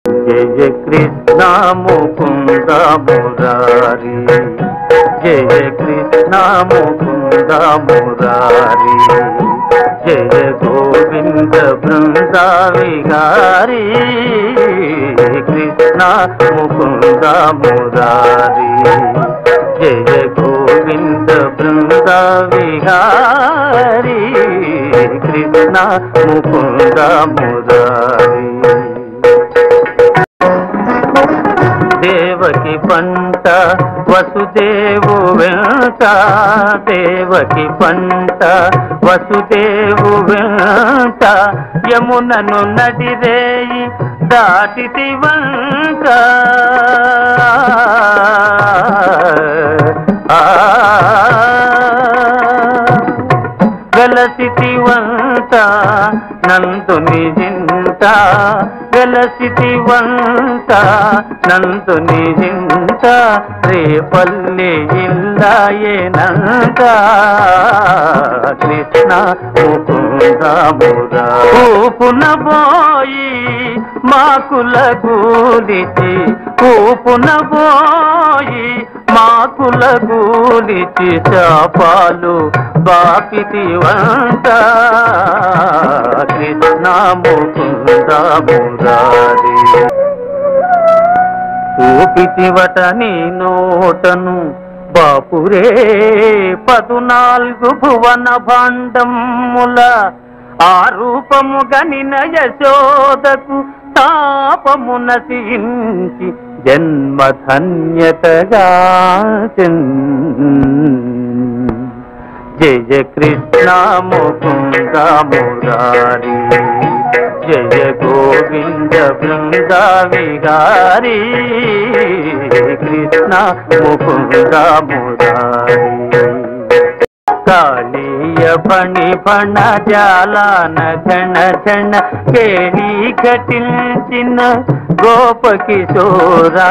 జయ కృష్ణ ముకుంద మురారి, జయ కృష్ణ ముకుంద మురారి, జయ గోవింద బృంద విహారీ, కృష్ణ ముకుంద మురారి, జయ గోవింద బృంద విహారీ, కృష్ణ ముకుంద మురారి. దేవకి పంట వసుదేవు వెంట, దేవకి పంట వసుదేవు వెంట, యమునను నడిరేయి దాటితి వంట, వెలసితి వంట నందుని జింట, వెలసితి వంట నందుని జింట, రేపల్లి ఇల్లాయేనంట, కృష్ణ ముకుంద మురారి. ఊపున పోయి మాకుల గూలిచి, ఊపున పోయి మాకుల గూలిచి, శాపాలు బాపితి వంట, కృష్ణ ముకుంద మురారి. చూపితివట నీ నోటను బాపురే 14 భువన భాండముల, ఆ రూపము గనిన యశోదకు తాపము నశించి జన్మధన్యతగా. జయ కృష్ణ ముకుంద మురారి, జయ గోవింద బృంద విహారీ, కృష్ణ ముకుంద మురారి. కాళీయ ఫణి ఫణ జాలాన ఝణ ఝణ కేళీ ఘటించిన గోపకిశోరా,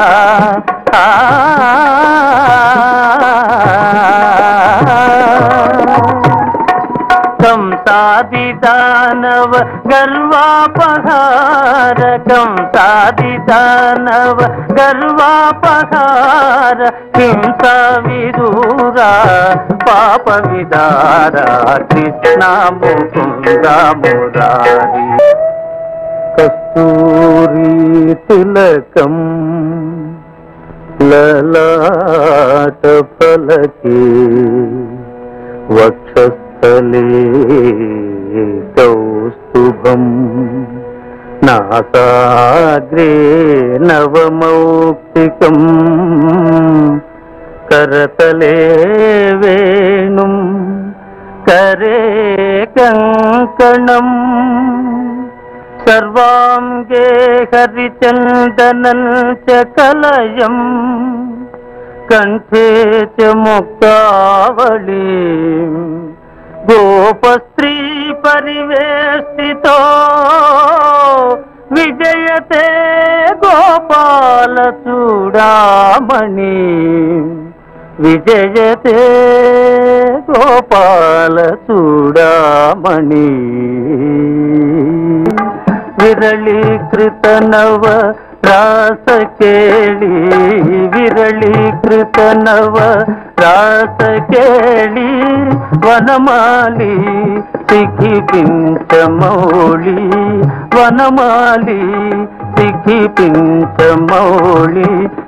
కంసాది దానవ గర్వాపహార, కంసాది దానవ గర్వాపహార, హింస విదూరా పాప విదార, కృష్ణ ముకుంద మురారి. కస్తూరి తిలకం లలాట ఫలకే, వక్షస్థలే కౌస్తుభం, నాసాగ్రే నవమౌక్తికం, కరతలే వేణుం కరే కంకణం, సర్వాంగే హరిచందనం చ కలయం, కంఠే చ ముక్తావళీ, గోపస్త్రీ పరివేష్టితో విజయతే గోపాల చూడామణి, విజయతే గోపాల చూడామణి. విరళీకృత నవ రాసకేళి, విరళీకృత నవ రాసకేళి, వనమాలి సిఖిపించమౌళి, వనమాలి సిఖిపించమౌళి,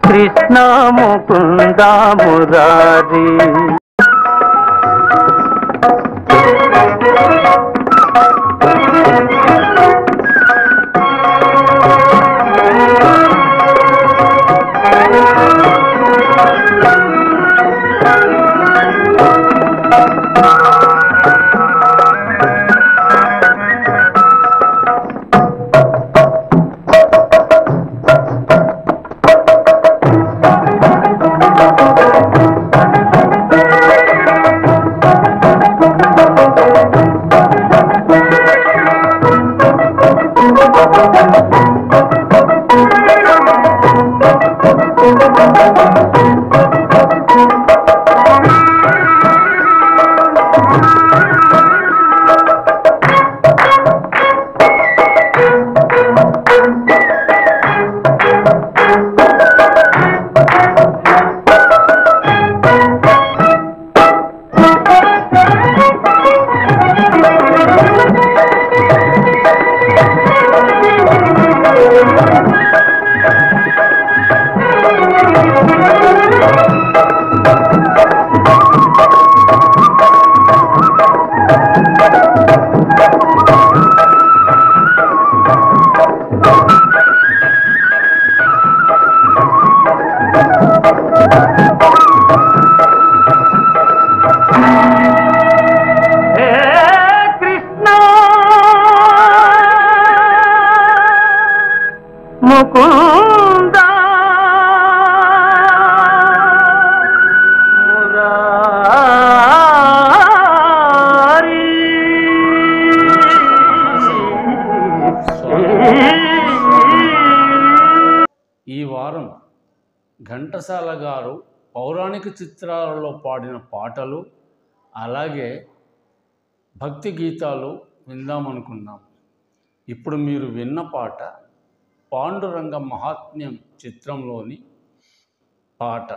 కృష్ణ ముకుంద మురారి. ముకుంద మురారి ఈ వారం ఘంటసాల గారు పౌరాణిక చిత్రాలలో పాడిన పాటలు అలాగే భక్తి గీతాలు విందామనుకున్నాం. ఇప్పుడు మీరు విన్న పాట పాండురంగ మహాత్మ్యం చిత్రంలోని పాట.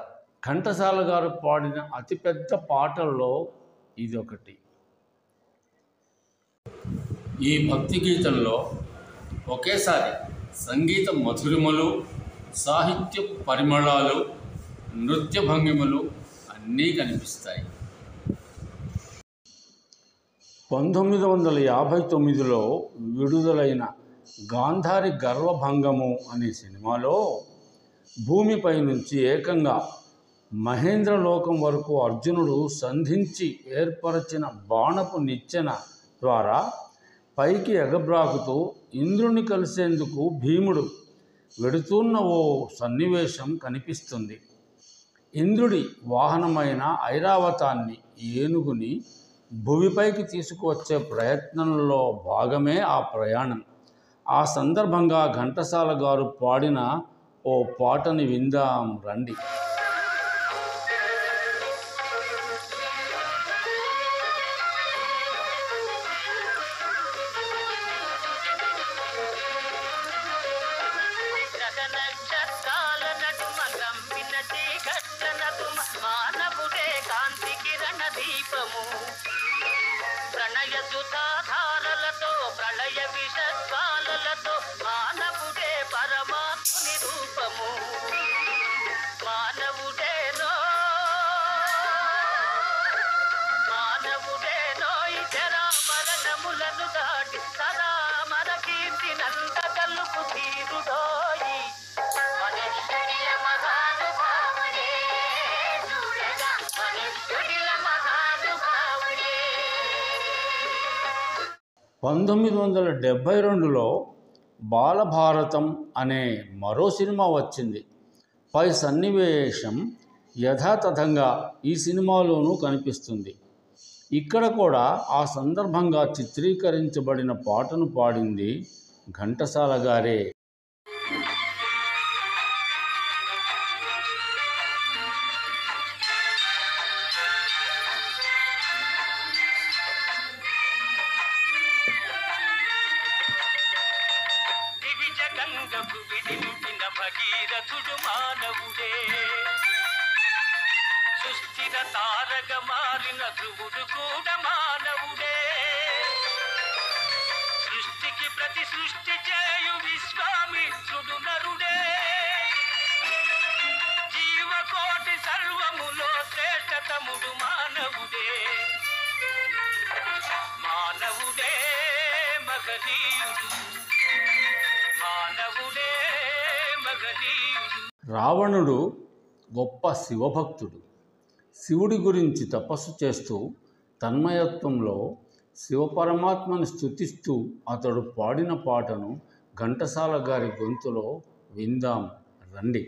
ఘంటసాల గారు పాడిన అతిపెద్ద పాటల్లో ఇది ఒకటి. ఈ భక్తి గీతంలో ఒకేసారి సంగీత మధురిమలు, సాహిత్య పరిమళాలు, నృత్య భంగిమలు అన్నీ కనిపిస్తాయి. 1959లో విడుదలైన గాంధారి గర్వభంగము అనే సినిమాలో భూమిపై నుంచి ఏకంగా మహేంద్రలోకం వరకు అర్జునుడు సంధించి ఏర్పరచిన బాణపు నిచ్చెన ద్వారా పైకి ఎగబ్రాకుతూ ఇంద్రుని కలిసేందుకు భీముడు వెడుతున్న ఓ సన్నివేశం కనిపిస్తుంది. ఇంద్రుడి వాహనమైన ఐరావతాన్ని, ఏనుగుని భూమిపైకి తీసుకువచ్చే ప్రయత్నంలో భాగమే ఆ ప్రయాణం. ఆ సందర్భంగా ఘంటసాల గారు పాడిన ఓ పాటని విందాం రండి. ప్రణయ సుధాధారలతో ప్రళయ విషజ్వాలలతో మానవుడే పరమాత్ముని రూపము. మానవుడేనో ఇతరా మరణములను దాటి సదా మన కీర్తి నంద కలుపు తీరుడోయి. మనుష్యుడిల మహానుభావుడే, చూడగా మనుష్యుడిల మహానుభావుడే. 1972లో బాలభారతం అనే మరో సినిమా వచ్చింది. పై సన్నివేశం యథాతథంగా ఈ సినిమాలోనూ కనిపిస్తుంది. ఇక్కడ కూడా ఆ సందర్భంగా చిత్రీకరించబడిన పాటను పాడింది ఘంటసాల గారే. భగీరథుడు మానవుడే, సుస్థిర తారక మారిన ధ్రువుడు కూడా మానవుడే. సృష్టికి ప్రతి సృష్టి చేయు విశ్వామిత్రుడు నరుడే. జీవకోటి సర్వములో శ్రేష్టతముడు మానవుడే. మానవుడే మగధీయుడు, మానవుడే. రావణుడు గొప్ప శివభక్తుడు. శివుడి గురించి తపస్సు చేస్తూ తన్మయత్వంలో శివపరమాత్మని స్తుతిస్తూ అతడు పాడిన పాటను ఘంటసాల గారి గొంతులో విందాం రండి.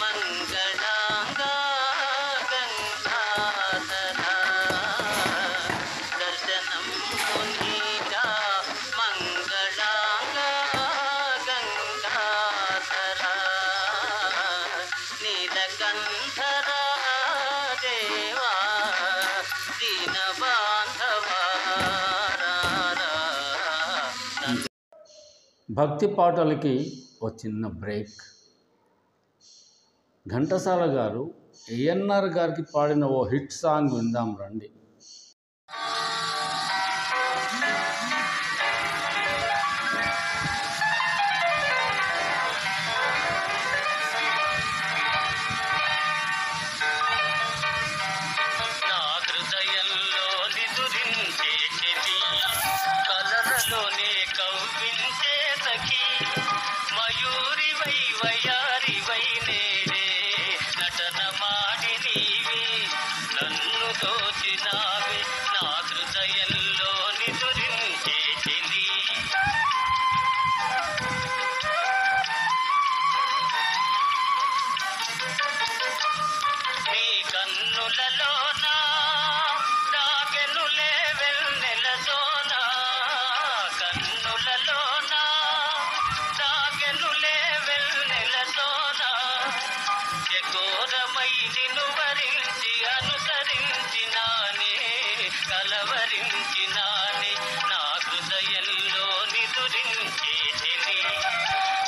మంగళాంగా భక్తి పాటలకి ఓ చిన్న బ్రేక్. ఘంటసాల గారు ఏఎన్ఆర్ గారికి పాడిన ఓ హిట్ సాంగ్ విందాం రండి. నా హృదయంలో నిదురించే చెలి, కలలలోనే కవ్వించే సఖి, మయూరివై వయారివై నేడే, నటన మాడి నీవే నన్ను దోచినావే, నా హృదయంలో నిదురించే చెలి. నీ కన్నులలోనా దాగెనులే వెన్నెలలోనా, కన్నులలోనా దాగెనులే వెన్నెలలోనా, చకోరమై నిన్ను వరించి అనుసరించినానే, కలవరించినానే, నా హృదయంలో నిదురించే చెలి,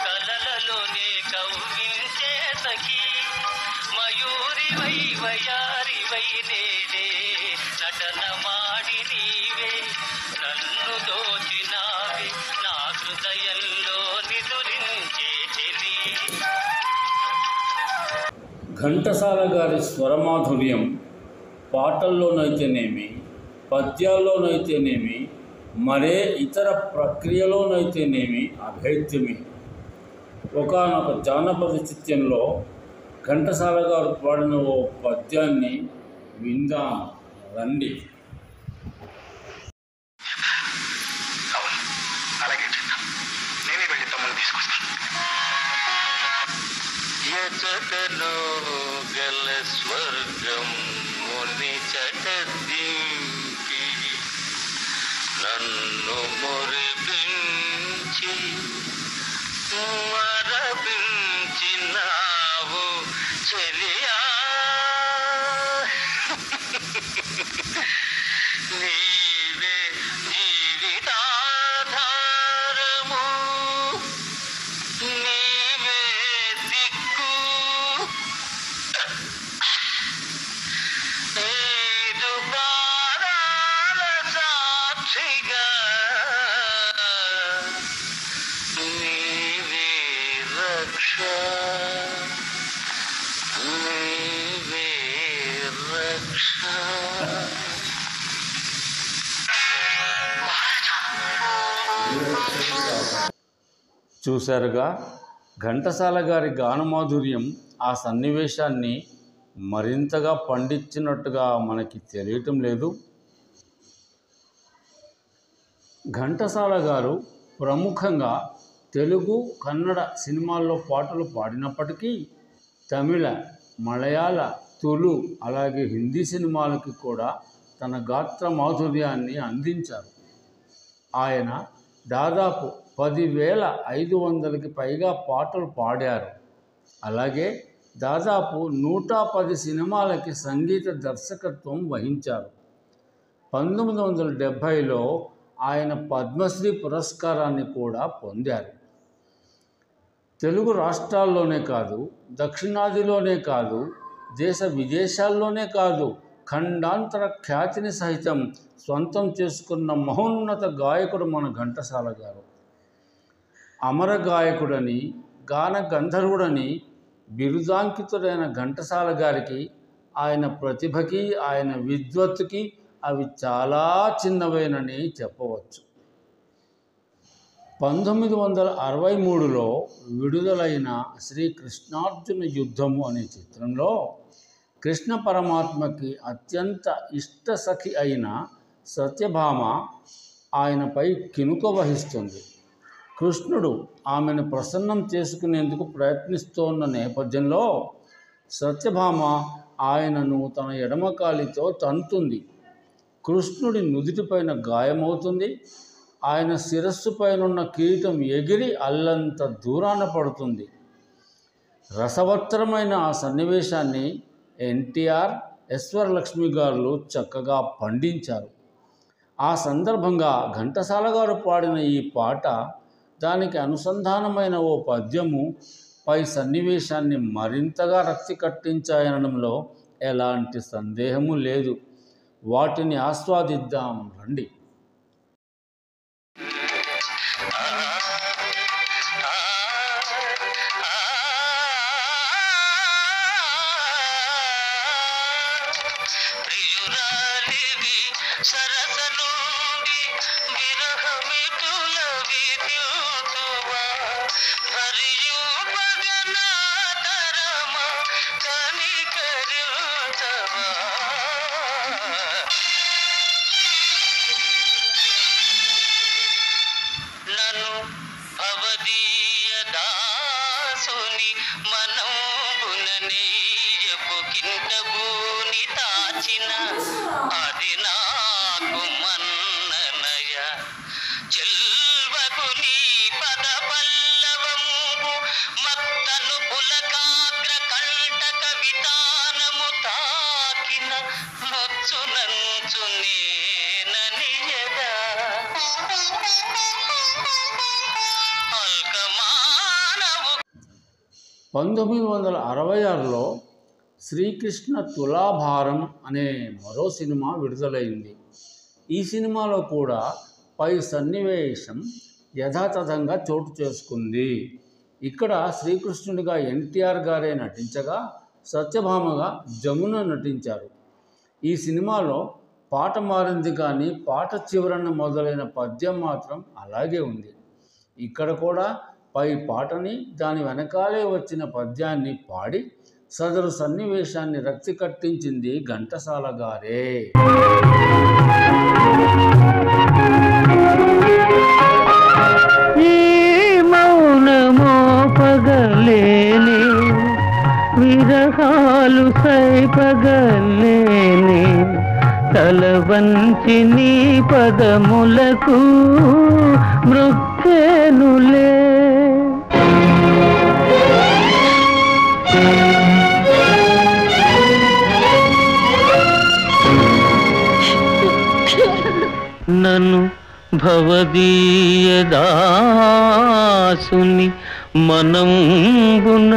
కలలలోనే కవ్వించే సఖి, మయూరివై వయారివై నేడే, నటన మాడి నీవే నన్ను దోచినావే, నా హృదయంలో నిదురించే చెలి. ఘంటసాల గారి స్వరమాధుర్యం పాటల్లోనైతేనేమి, పద్యాల్లోనైతేనేమి, మరే ఇతర ప్రక్రియలోనైతేనేమి అభేద్యమే. ఒకానొక జానపద చిత్యంలో ఘంటసాల గారు పాడిన ఓ పద్యాన్ని విందాం రండి. అవును, అలాగే చేద్దాం. నేనే వెళ్ళి తమ్ముని తీసుకొస్తాను. ఎచటలో గల స్వర్గం ముని చటదింపి, నన్ను మురిపించి మరపించినావు చెలియా, నీవే జీవితాధారము, నీవే దిక్కు, నీదు పాదాల సాక్షిగా, నీవే రక్ష, నీవే రక్ష. చూశారుగా, ఘంటసాల గారి గానమాధుర్యం ఆ సన్నివేశాన్ని మరింతగా పండించినట్టుగా మనకి తెలియటం లేదు. ఘంటసాల గారు ప్రముఖంగా తెలుగు, కన్నడ సినిమాల్లో పాటలు పాడినప్పటికీ తమిళ, మలయాళ, తులు అలాగే హిందీ సినిమాలకి కూడా తన గాత్ర మాధుర్యాన్ని అందించారు. ఆయన దాదాపు 10,500కి పైగా పాటలు పాడారు. అలాగే దాదాపు 110 సినిమాలకి సంగీత దర్శకత్వం వహించారు. 1970లో ఆయన పద్మశ్రీ పురస్కారాన్ని కూడా పొందారు. తెలుగు రాష్ట్రాల్లోనే కాదు, దక్షిణాదిలోనే కాదు, దేశ విదేశాల్లోనే కాదు, ఖండాంతర ఖ్యాతిని సహితం స్వంతం చేసుకున్న మహోన్నత గాయకుడు మన ఘంటసాల గారు. అమర గాయకుడని, గాన గంధర్వుడని బిరుదాంకితుడైన ఘంటసాల గారికి ఆయన ప్రతిభకి, ఆయన విద్వత్తుకి అవి చాలా చిన్నవేనని చెప్పవచ్చు. 1963లో విడుదలైన శ్రీ కృష్ణార్జున యుద్ధము అనే చిత్రంలో కృష్ణ పరమాత్మకి అత్యంత ఇష్టసఖి అయిన సత్యభామ ఆయనపై కినుక వహిస్తుంది. కృష్ణుడు ఆమెను ప్రసన్నం చేసుకునేందుకు ప్రయత్నిస్తోన్న నేపథ్యంలో సత్యభామ ఆయనను తన ఎడమకాలితో తంతుంది. కృష్ణుడి నుదిటిపైన గాయమవుతుంది. ఆయన శిరస్సు పైనున్న కిరీటం ఎగిరి అల్లంత దూరాన పడుతుంది. రసవత్తరమైన ఆ సన్నివేశాన్ని ఎన్టీఆర్, ఎస్వరలక్ష్మి గారు చక్కగా పండించారు. ఆ సందర్భంగా ఘంటసాల గారు పాడిన ఈ పాట దానికి అనుసంధానమైన ఓ పద్యము పై సన్నివేశాన్ని మరింతగా రక్తి కట్టించాయనడంలో ఎలాంటి సందేహము లేదు. వాటిని ఆస్వాదిద్దాం రండి. ప్రియురాలివి సరసనుండి విరహమిటుల విద్యుతువా హరియు భగనాతరమ కనికరించవా నన్ను భవదీయ దాసుని మనంబున నీయపు కింటబూని తాచిన అది నాకు మన్ననయ చెల్వకు నీ పద పల్లవము మత్తను పులకాగ్ర కంటక వితానము తాకిన నొచ్చునంచు నేననియదా 1966లో శ్రీకృష్ణ తులాభారం అనే మరో సినిమా విడుదలైంది. ఈ సినిమాలో కూడా పై సన్నివేశం యథాతథంగా చోటు చేసుకుంది. ఇక్కడ శ్రీకృష్ణుడిగా ఎన్టీఆర్ గారే నటించగా సత్యభామగా జమున నటించారు. ఈ సినిమాలో పాట మారింది కానీ పాట చివరన మొదలైన పద్యం మాత్రం అలాగే ఉంది. ఇక్కడ కూడా పై పాటని దాని వెనకాలే వచ్చిన పద్యాన్ని పాడి సదరు సన్నివేశాన్ని రక్తి కట్టించింది ఘంటసాల గారే. మౌనమో పగలేనే విరహాలు సైపగలేనే తల వంచి నీ పదములకు మృక్కేనులే నన్ను భవదీయ దాసుని మనంబున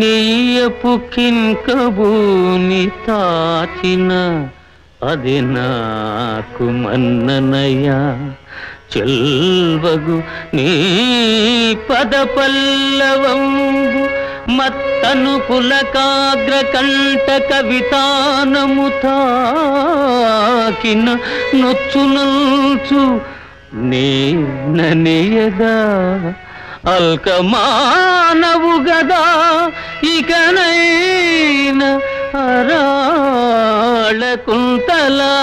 నెయ్యపు కింకబూని తాచిన అది నాకు మన్ననయ చెల్వగు నీ పద పల్లవంబు మత్తను పులకాగ్ర కంటక వితానము తాకిన నొచ్చునల్చు నేననియదా అల్కమానవు గదా ఇకనైన అరాళ కుంతలా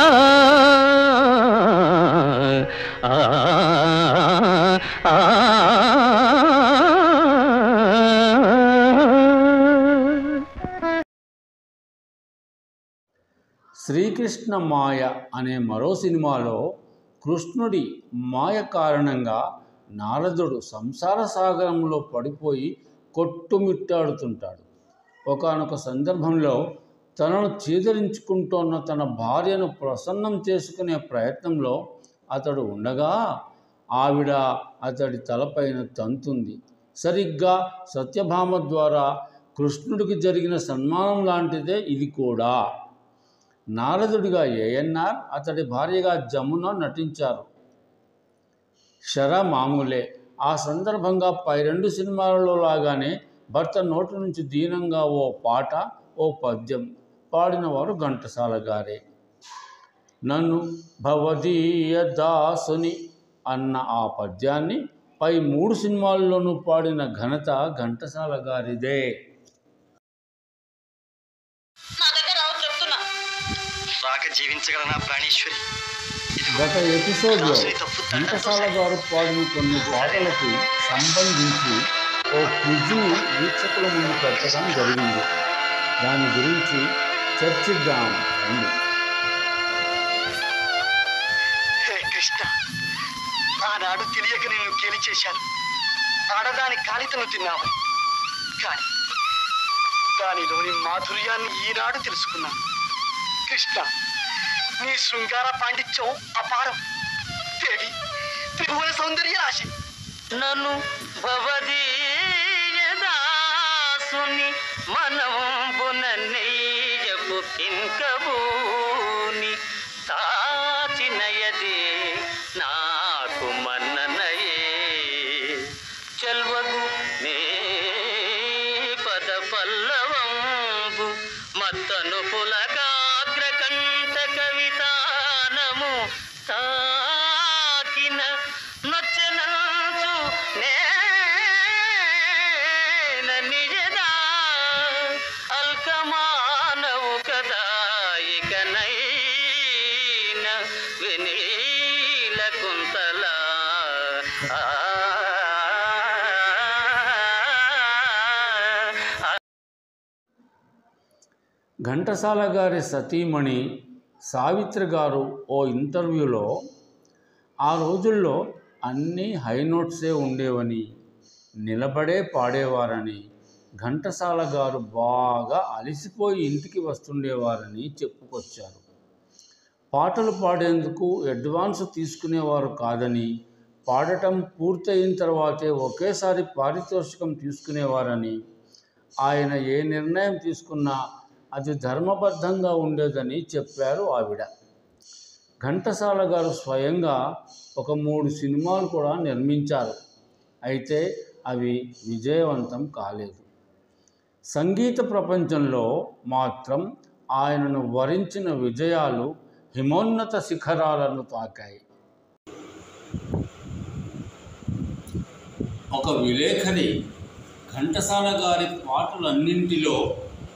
శ్రీకృష్ణ మాయ అనే మరో సినిమాలో కృష్ణుడి మాయ కారణంగా నారదుడు సంసార సాగరంలో పడిపోయి కొట్టుమిట్టాడుతుంటాడు. ఒకానొక సందర్భంలో తనను చీదరించుకుంటోన్న తన భార్యను ప్రసన్నం చేసుకునే ప్రయత్నంలో అతడు ఉండగా ఆవిడ అతడి తలపైన తంతుంది. సరిగ్గా సత్యభామ ద్వారా కృష్ణుడికి జరిగిన సన్మానం లాంటిదే ఇది కూడా. నారదుడిగా ఏఎన్ఆర్, అతడి భార్యగా జమున నటించారు. శర మామూలే. ఆ సందర్భంగా పై రెండు సినిమాలలో లాగానే భర్త నోటి నుంచి దీనంగా ఓ పాట, ఓ పద్యం పాడినవారు ఘంటసాల గారే. నన్ను భవదీయ దాసుని అన్న ఆ పద్యాన్ని పై మూడు సినిమాల్లోనూ పాడిన ఘనత ఘంటసాల గారిదే. జీవించగలనా ప్రాణేశ్వరి? గత ఎపిసోడ్లో ఘంటసాల గారు పాడిన కొన్ని పాటలకు సంబంధించి ఓ క్విజ్ని వీక్షకుల ముందు పెట్టడం జరిగింది. దాని గురించి చర్చిద్దాం రండి. హే కృష్ణ, ఆనాడు తెలియక నిన్ను కేలి చేశాను. ఆడదాని కాలితను తిన్నావు, కానీ దానిలోని మాధుర్యాన్ని ఈనాడు తెలుసుకున్నాను. కృష్ణ, నీ శృంగార పాండిత్యం అపారం. దేవి త్రిభువన సౌందర్య రాశి. నను భవదీయదాసుని మనవంబున నెయ్యపు కింకబూని తాచినయదే నాకు మన్ననయే చెల్వగు నే పద పల్లవంబు మత్తను పులకాగ్ర కంఠ కవితానము తాకిన నచ్చనంచు నిజదా అల్కమానవు కదా ఇకనైన వినీల కుంతల ఘంటసాల గారి సతీమణి సావిత్రి గారు ఓ ఇంటర్వ్యూలో ఆ రోజుల్లో అన్నీ హై నోట్సే ఉండేవని, నిలబడే పాడేవారని, ఘంటసాల గారు బాగా అలసిపోయి ఇంటికి వస్తుండేవారని చెప్పుకొచ్చారు. పాటలు పాడేందుకు అడ్వాన్స్ తీసుకునేవారు కాదని, పాడటం పూర్తయిన తర్వాతే ఒకేసారి పారితోషికం తీసుకునేవారని, ఆయన ఏ నిర్ణయం తీసుకున్నా అది ధర్మబద్ధంగా ఉండేదని చెప్పారు ఆవిడ. ఘంటసాల గారు స్వయంగా ఒక 3 సినిమాలు కూడా నిర్మించారు. అయితే అవి విజయవంతం కాలేదు. సంగీత ప్రపంచంలో మాత్రం ఆయనను వరించిన విజయాలు హిమోన్నత శిఖరాలను తాకాయి. ఒక విలేఖరి ఘంటసాల గారి పాటలన్నింటిలో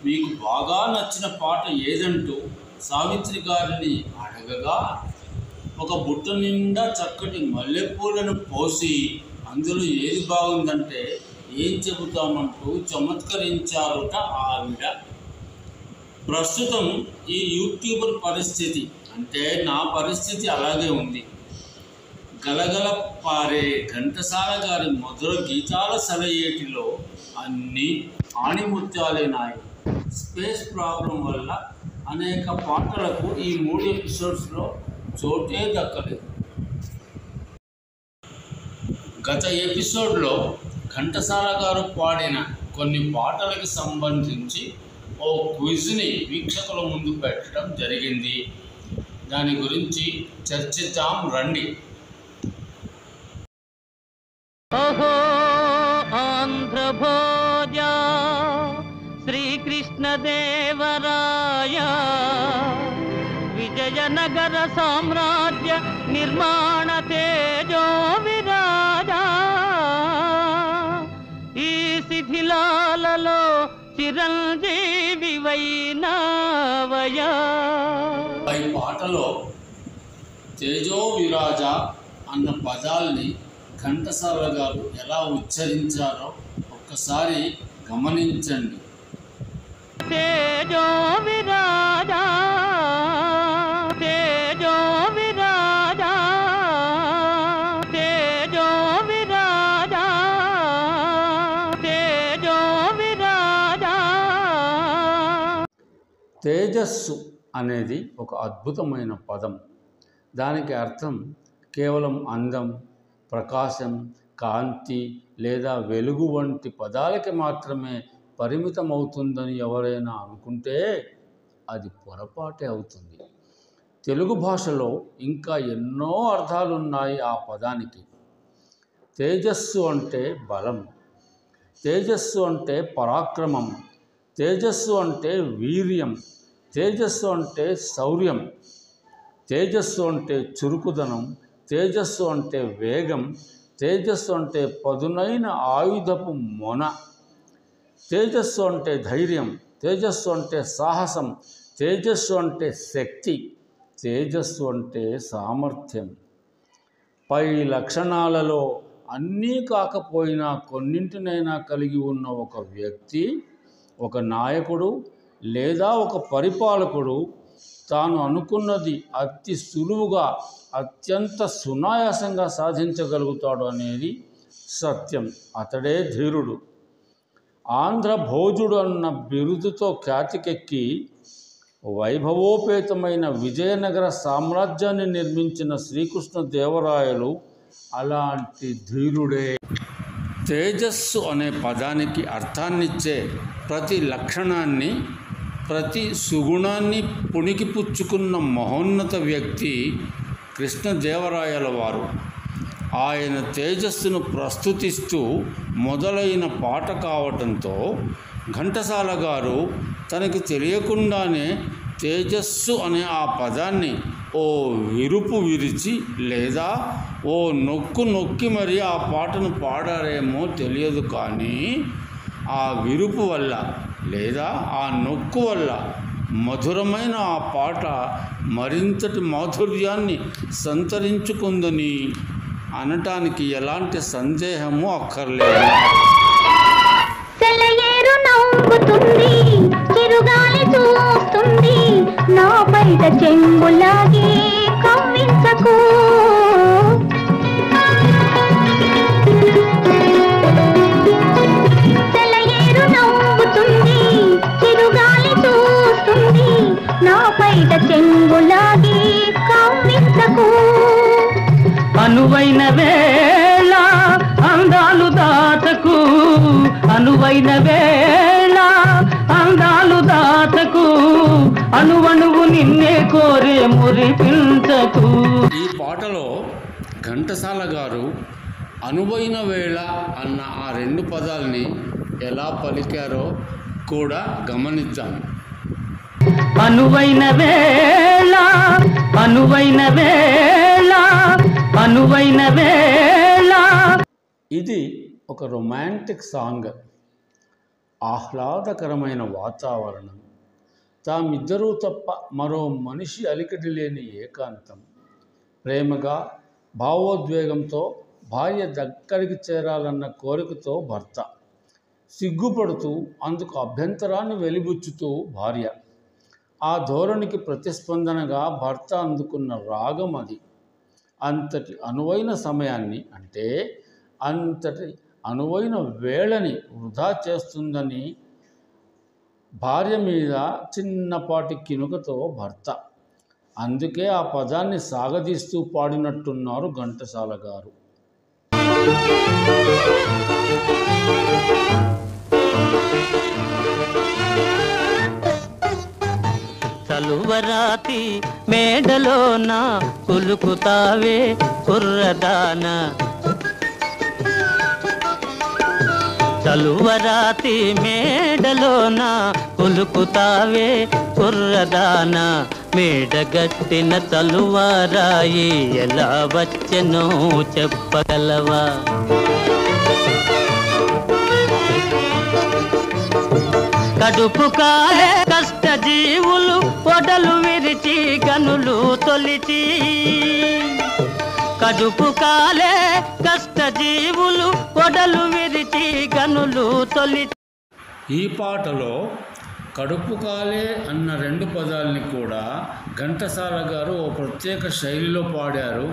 మీకు బాగా నచ్చిన పాట ఏదంటూ సావిత్రి గారిని అడగగా, ఒక బుట్ట నిండా చక్కటి మల్లెపూలను పోసి అందులో ఏది బాగుందంటే ఏం చెబుతామంటూ చమత్కరించారుట ఆవిడ. ప్రస్తుతం ఈ యూట్యూబర్ పరిస్థితి అంటే నా పరిస్థితి అలాగే ఉంది. గలగల పారే ఘంటసాల గారి మధుర గీతాల సెలయేటిలో అన్నీ ఆణిముత్యాలేనాయి. స్పేస్ ప్రాబ్లం వల్ల అనేక పాటలకు ఈ 3 ఎపిసోడ్స్లో చోటే దక్కలేదు. గత ఎపిసోడ్లో ఘంటసాల గారు పాడిన కొన్ని పాటలకు సంబంధించి ఓ క్విజ్ని వీక్షకుల ముందు పెట్టడం జరిగింది. దాని గురించి చర్చిద్దాం రండి. ఓహో ఆంధ్రభోజ శ్రీకృష్ణదేవరాయ విజయనగర సామ్రాజ్య నిర్మాణ తేజో విరాజ ఈ శిథిలాలలో చిరంజీవి వైనావయా. ఈ పాటలో తేజో విరాజ అన్న పదాల్ని ఘంటసాల గారు ఎలా ఉచ్చరించారో ఒక్కసారి గమనించండి. తేజో విరాజా తేజో విరాజా తేజో విరాజా తేజో విరాజా. తేజస్సు అనేది ఒక అద్భుతమైన పదం. దానికి అర్థం కేవలం అందం, ప్రకాశం, కాంతి లేదా వెలుగు వంటి పదాలకి మాత్రమే పరిమితమవుతుందని ఎవరైనా అనుకుంటే అది పొరపాటే అవుతుంది. తెలుగు భాషలో ఇంకా ఎన్నో అర్థాలున్నాయి ఆ పదానికి. తేజస్సు అంటే బలం, తేజస్సు అంటే పరాక్రమం, తేజస్సు అంటే వీర్యం, తేజస్సు అంటే శౌర్యం, తేజస్సు అంటే చురుకుదనం, తేజస్సు అంటే వేగం, తేజస్సు అంటే పదునైన ఆయుధపు మొన, తేజస్సు అంటే ధైర్యం, తేజస్సు అంటే సాహసం, తేజస్సు అంటే శక్తి, తేజస్సు అంటే సామర్థ్యం. పై లక్షణాలలో అన్నీ కాకపోయినా కొన్నింటినైనా కలిగి ఉన్న ఒక వ్యక్తి, ఒక నాయకుడు లేదా ఒక పరిపాలకుడు తాను అనుకున్నది అతి సులువుగా, అత్యంత సునాయాసంగా సాధించగలుగుతాడు అనేది సత్యం. అతడే ధీరుడు. ఆంధ్రభోజుడు అన్న బిరుదుతో ఖ్యాతికెక్కి వైభవోపేతమైన విజయనగర సామ్రాజ్యాన్ని నిర్మించిన శ్రీకృష్ణదేవరాయలు అలాంటి ధీరుడే. తేజస్సు అనే పదానికి అర్థాన్నిచ్చే ప్రతి లక్షణాన్ని, ప్రతి సుగుణాన్ని పుణికిపుచ్చుకున్న మహోన్నత వ్యక్తి కృష్ణదేవరాయల వారు. ఆయన తేజస్సును ప్రస్తుతిస్తూ మొదలైన పాట కావటంతో ఘంటసాల గారు తనకి తెలియకుండానే తేజస్సు అనే ఆ పదాన్ని ఓ విరుపు విరిచి లేదా ఓ నొక్కి మరి ఆ పాటను పాడారేమో తెలియదు, కానీ ఆ విరుపు వల్ల లేదా ఆ నొక్కు వల్ల మధురమైన ఆ పాట మరింతటి మాధుర్యాన్ని సంతరించుకుందని అనటానికి ఎలాంటి సందేహము అక్కర్లేదు. సెలయేరు నవ్వుతుంది, చిరుగాలి చూస్తుంది, నా బయట చెంగులాగే కవ్వించకు. సెలయేరు నవ్వుతుంది, చిరుగాలి చూస్తుంది, నా బయట చెంగులాగే కవ్వించకు. అనువైన వేళ అందాలు దాటకు, అనువైన వేళ అందాలు దాటకు, అణువణువు నిన్నే కోరే మురిపించకు. ఈ పాటలో ఘంటసాల గారు అనువైన వేళ అన్న ఆ రెండు పదాలని ఎలా పలికారో కూడా గమనిద్దాం. అనువైన వేళ, అనువైన వేళ, అనువైన వేళ. ఇది ఒక రొమాంటిక్ సాంగ్. ఆహ్లాదకరమైన వాతావరణం, తామిద్దరూ తప్ప మరో మనిషి అలికిడి లేని ఏకాంతం, ప్రేమగా భావోద్వేగంతో భార్య దగ్గరికి చేరాలన్న కోరికతో భర్త, సిగ్గుపడుతూ అందుకు అభ్యంతరాన్ని వెలిబుచ్చుతూ భార్య. ఆ ధోరణికి ప్రతిస్పందనగా భర్త అందుకున్న రాగం అది. అంతటి అనువైన సమయాన్ని, అంటే అంతటి అనువైన వేళని వృధా చేస్తుందని భార్య మీద చిన్నపాటి కినుకతో భర్త. అందుకే ఆ పదాన్ని సాగదీస్తూ పాడినట్టున్నారు ఘంటసాల గారు. చలువరాతి మేడలోన కులుకుతావే కుర్రదాన, చలువరాతి మేడలోన కులుకుతావే కుర్రదాన, మేడగట్టిన చలువరాయి ఎలా వచ్చెనో చెప్పగలవా? కడుపు కాలే కష్ట జీవులు పొడలు విరిచి గనులు తొలిచి, కడుపు కాలే కష్ట జీవులు పొడలు విరిచి గనులు తొలిచి. ఈ పాటలో కడుపు కాలే అన్న రెండు పదాలని కూడా ఘంటసాల గారు ఓ ప్రత్యేక శైలిలో పాడారు.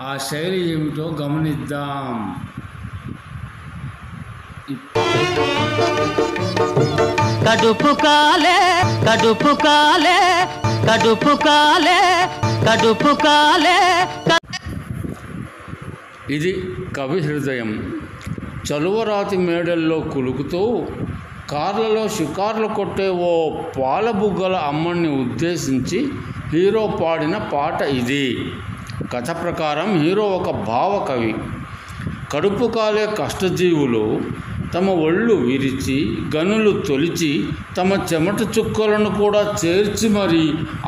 ఆ శైలి ఏమిటో గమనిద్దాం. కడుపు కాలే, కడుపు కాలే, కడుపు కాలే, కడుపు కాలే. ఇది కవి హృదయం. చలువరాతి మేడల్లో కులుకుతూ కార్లలో షికార్లు కొట్టే ఓ పాలబుగ్గల అమ్మని ఉద్దేశించి హీరో పాడిన పాట ఇది. కథ ప్రకారం హీరో ఒక భావకవి. కడుపు కాలే కష్టజీవులు తమ ఒళ్ళు విరిచి గనులు తొలిచి తమ చెమట చుక్కలను కూడా చేర్చి మరీ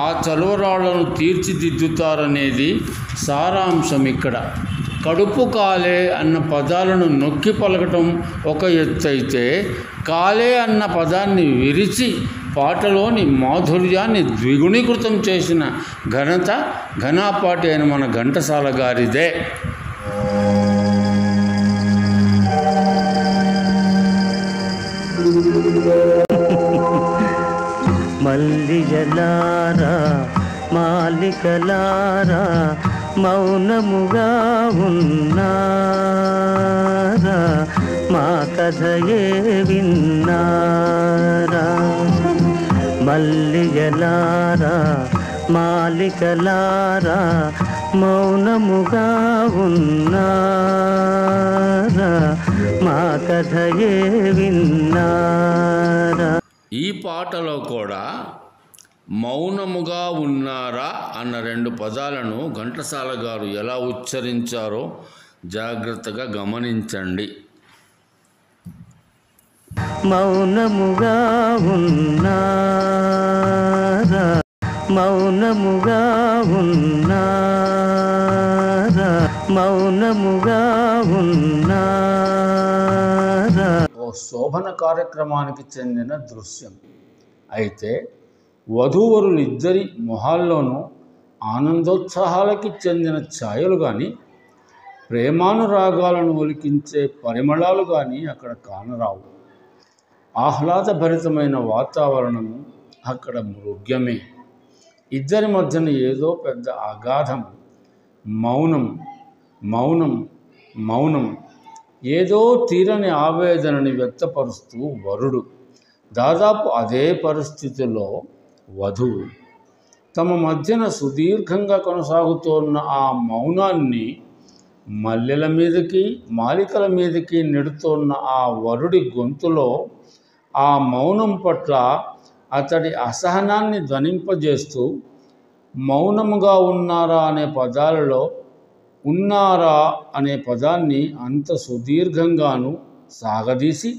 ఆ చలువరాళ్లను తీర్చిదిద్దుతారనేది సారాంశం ఇక్కడ. కడుపు కాలే అన్న పదాలను నొక్కి పలకటం ఒక ఎత్తైతే, కాలే అన్న పదాన్ని విరిచి పాటలోని మాధుర్యాన్ని ద్విగుణీకృతం చేసిన ఘనత ఘనాపాటి అయిన మన ఘంటసాల గారిదే. మల్లిజలారా మాలికలారా మౌనముగా ఉన్నారా, మా కథయే విన్నారా. మల్లిజలారా మాలికలారా మౌనముగా ఉన్నారా మా కథయే విన్నారా. ఈ పాటలో కూడా మౌనముగా ఉన్నారా అన్న 2 పదాలను ఘంటసాల గారు ఎలా ఉచ్చరించారో జాగ్రత్తగా గమనించండి. మౌనముగా ఉన్నారా మౌనముగా ఉన్నారా మౌనముగా ఉన్నారా. ఓ శోభన కార్యక్రమానికి చెందిన దృశ్యం. అయితే వధూవరులు ఇద్దరి మొహాల్లోనూ ఆనందోత్సాహాలకి చెందిన ఛాయలు కానీ ప్రేమానురాగాలను ఒలికించే పరిమళాలు కానీ అక్కడ కానరావు. ఆహ్లాదభరితమైన వాతావరణము అక్కడ మృగ్యమే. ఇద్దరి మధ్యన ఏదో పెద్ద అగాధం, మౌనం మౌనం మౌనం. ఏదో తీరని ఆవేదనని వ్యక్తపరుస్తూ వరుడు, దాదాపు అదే పరిస్థితిలో వధువు. తమ మధ్యన సుదీర్ఘంగా కొనసాగుతోన్న ఆ మౌనాన్ని మల్లెల మీదకి మాలికల మీదకి నెడుతోన్న ఆ వరుడి గొంతులో ఆ మౌనం పట్ల అతడి అసహనాన్ని ధ్వనింపజేస్తూ మౌనముగా ఉన్నారా అనే పదాలలో ఉన్నారా అనే పదాన్ని అంత సుదీర్ఘంగాను సాగదీసి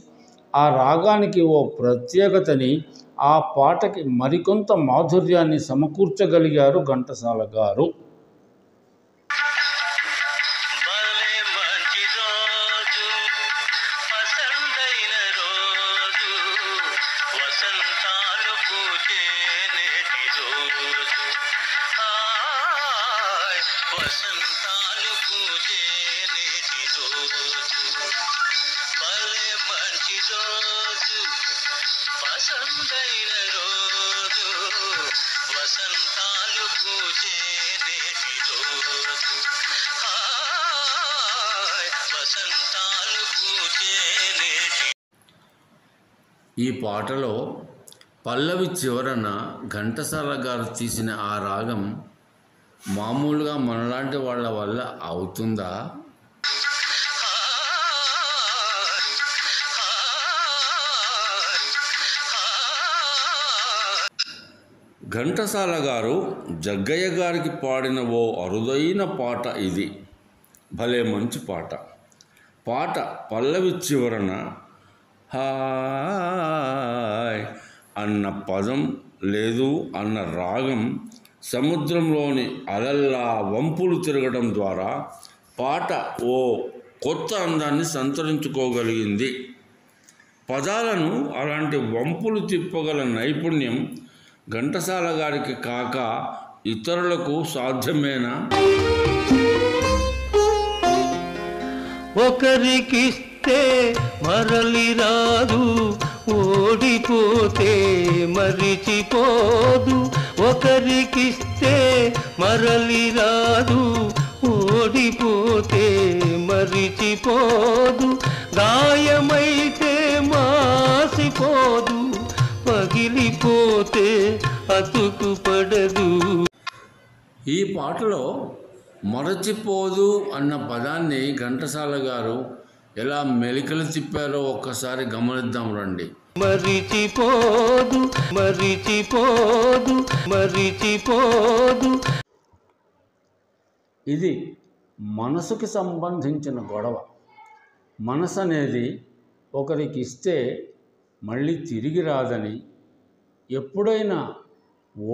ఆ రాగానికి ఓ ప్రత్యేకతని, ఆ పాటకి మరికొంత మాధుర్యాన్ని సమకూర్చగలిగారు ఘంటసాల గారు. భలే మంచి రోజు పసందైన రోజు వసంతాలు పూచే నేటి రోజు హాయ్ వసంతాలు పూచే నేటి రోజు భలే మంచి రోజు పసందైన రోజు వసంతాలు పూచే నేటి రోజు హాయ్ వసంతాలు పూచే నేటి. ఈ పాటలో పల్లవి చివరన ఘంటసాల గారు తీసిన ఆ రాగం మామూలుగా మనలాంటి వాళ్ళ వల్ల అవుతుందా? ఘంటసాల గారు జగ్గయ్య గారికి పాడిన ఓ అరుదైన పాట ఇది. భలే మంచి పాట. పాట పల్లవి చివరన హాయ్ అన్న పదం లేదు అన్న రాగం సముద్రంలోని అలల్లా వంపులు తిరగడం ద్వారా పాట ఓ కొత్త అందాన్ని సంతరించుకోగలిగింది. పదాలను అలాంటి వంపులు తిప్పగల నైపుణ్యం ఘంటసాల గారికి కాక ఇతరులకు సాధ్యమేనా? ఒకరికిస్తే మరలి రాదు, ఓడిపోతే మరిచిపోదు. ఒకరికిస్తే మరలి రాదు, ఓడిపోతే మరిచిపోదు. గాయమైతే మాసిపోదు, పగిలిపోతే అతుకు పడదు. ఈ పాటలో మరచిపోదు అన్న పదాన్ని ఘంటసాల గారు ఎలా మెలికలు తిప్పారో ఒక్కసారి గమనిద్దాం రండి. మరిచిపోదు మరిచిపోదు మరిచిపోదు. ఇది మనసుకి సంబంధించిన గొడవ. మనసు అనేది ఒకరికి ఇస్తే మళ్ళీ తిరిగి రాదని, ఎప్పుడైనా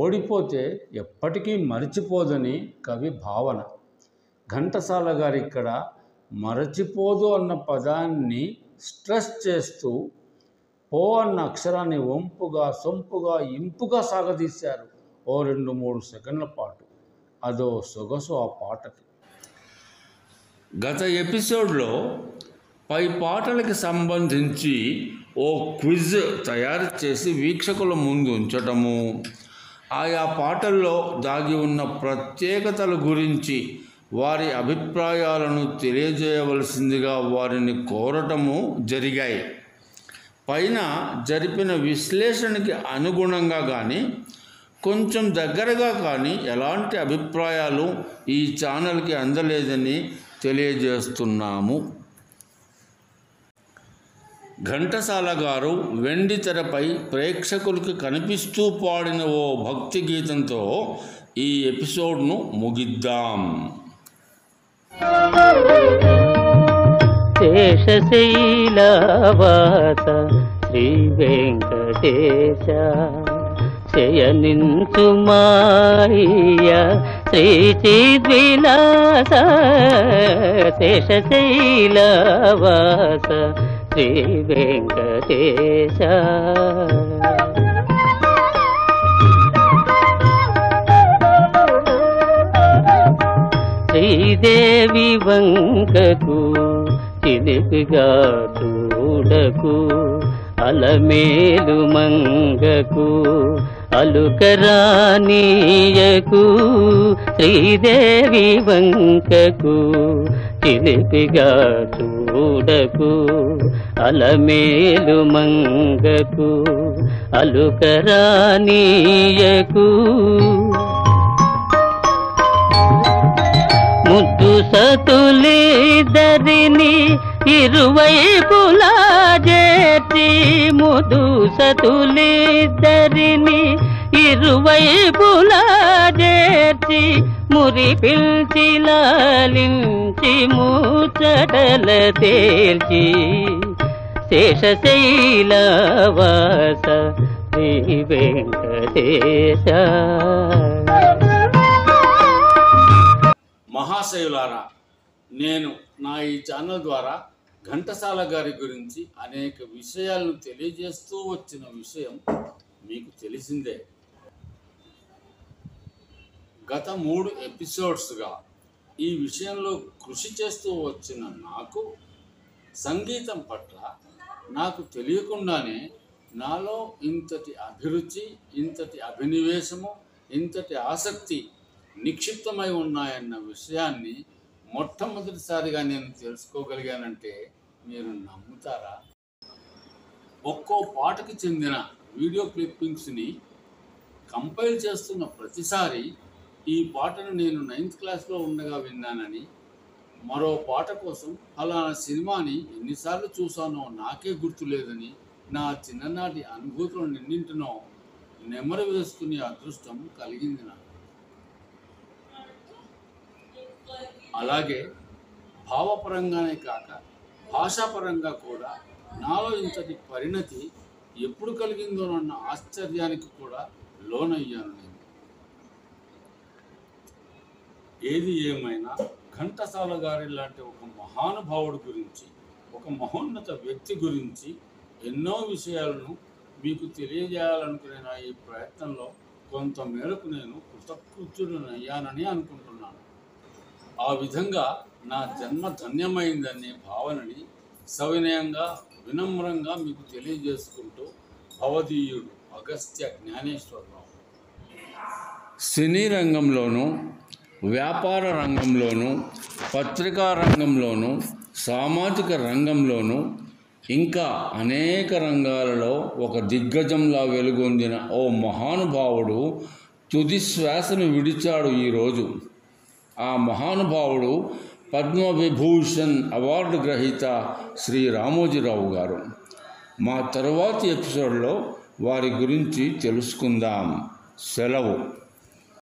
ఓడిపోతే ఎప్పటికీ మరిచిపోదని కవి భావన. ఘంటసాల గారు ఇక్కడ మరచిపోదు అన్న పదాన్ని స్ట్రెస్ చేస్తూ పో అన్న అక్షరాన్ని వంపుగా సొంపుగా ఇంపుగా సాగదీశారు ఓ 2-3 సెకండ్ల పాటు. అదో సొగసు ఆ పాటకి. గత ఎపిసోడ్లో పై పాటలకి సంబంధించి ఓ క్విజ్ తయారు చేసి వీక్షకుల ముందు ఉంచటము, ఆయా పాటల్లో దాగి ఉన్న ప్రత్యేకతల గురించి వారి అభిప్రాయాలను తెలియజేయవలసిందిగా వారిని కోరటము జరిగాయి. పైన జరిపిన విశ్లేషణకి అనుగుణంగా కానీ కొంచెం దగ్గరగా కానీ ఎలాంటి అభిప్రాయాలు ఈ ఛానల్కి అందలేదని తెలియజేస్తున్నాము. ఘంటసాల గారు వెండి తెరపై ప్రేక్షకులకు కనిపిస్తూ పాడిన ఓ భక్తి గీతంతో ఈ ఎపిసోడ్ను ముగిద్దాం. శేషశైలవాస శ్రీ వెంకటేశ శయనించు మాయ శ్రీ చిద్విలాస శేషశైలవాస శ్రీ వెంకటేశ శ్రీదేవి వంకకు చిలిపిగా చూడకు అలమేలు మంగకు అలుకరానీయకు శ్రీదేవి వంకకు చిలిపిగా చూడకు అలమేలు మంగకు అలుకరానీయకు ముద్దు సతులిద్దరిని ఇరువైపులా చేర్చి ముద్దు సతులిద్దరిని ఇరువైపులా చేర్చి మురి పిల్చి లాలించి ముచ్చటల తేల్చి శేషశైలవాస శ్రీ వెంకటేశ. మహాశయులారా, నేను నా ఈ ఛానల్ ద్వారా ఘంటసాల గారి గురించి అనేక విషయాలను తెలియజేస్తూ వచ్చిన విషయం మీకు తెలిసిందే. గత 3 ఎపిసోడ్స్గా ఈ విషయంలో కృషి చేస్తూ వచ్చిన నాకు సంగీతం పట్ల నాకు తెలియకుండానే నాలో ఇంతటి అభిరుచి, ఇంతటి అభినివేశము, ఇంతటి ఆసక్తి నిక్షిప్తమై ఉన్నాయన్న విషయాన్ని మొట్టమొదటిసారిగా నేను తెలుసుకోగలిగానంటే మీరు నమ్ముతారా? ఒక్కో పాటకు చెందిన వీడియో క్లిప్పింగ్స్ని కంపైల్ చేస్తున్న ప్రతిసారి ఈ పాటను నేను 9th క్లాస్లో ఉండగా విన్నానని, మరో పాట కోసం ఫలానా సినిమాని ఎన్నిసార్లు చూశానో నాకే గుర్తులేదని నా చిన్ననాటి అనుభూతులన్నింటినో నెమరు వేసుకునే అదృష్టం కలిగింది నాకు. అలాగే భావపరంగానే కాక భాషాపరంగా కూడా నాలో ఇంతటి పరిణతి ఎప్పుడు కలిగిందోనన్న ఆశ్చర్యానికి కూడా లోనయ్యాను నేను. ఏది ఏమైనా ఘంటసాల గారి లాంటి ఒక మహానుభావుడి గురించి, ఒక మహోన్నత వ్యక్తి గురించి ఎన్నో విషయాలను మీకు తెలియజేయాలనుకునే నా ఈ ప్రయత్నంలో కొంత మేరకు నేను కృతకృత్యుడనయ్యానని అనుకుంటున్నాను. ఆ విధంగా నా జన్మ ధన్యమైందనే భావనని సవినయంగా, వినమ్రంగా మీకు తెలియజేసుకుంటూ భవదీయుడు అగస్త్య జ్ఞానేశ్వరరావు. సినీ రంగంలోనూ, వ్యాపార రంగంలోనూ, పత్రికా రంగంలోనూ, సామాజిక రంగంలోనూ, ఇంకా అనేక రంగాలలో ఒక దిగ్గజంలా వెలుగొందిన ఓ మహానుభావుడు తుది శ్వాసను విడిచాడు ఈరోజు. ఆ మహానుభావుడు పద్మవిభూషణ్ అవార్డు గ్రహీత శ్రీ రామోజీరావు గారు. మా తరువాతి ఎపిసోడ్లో వారి గురించి తెలుసుకుందాం. సెలవు.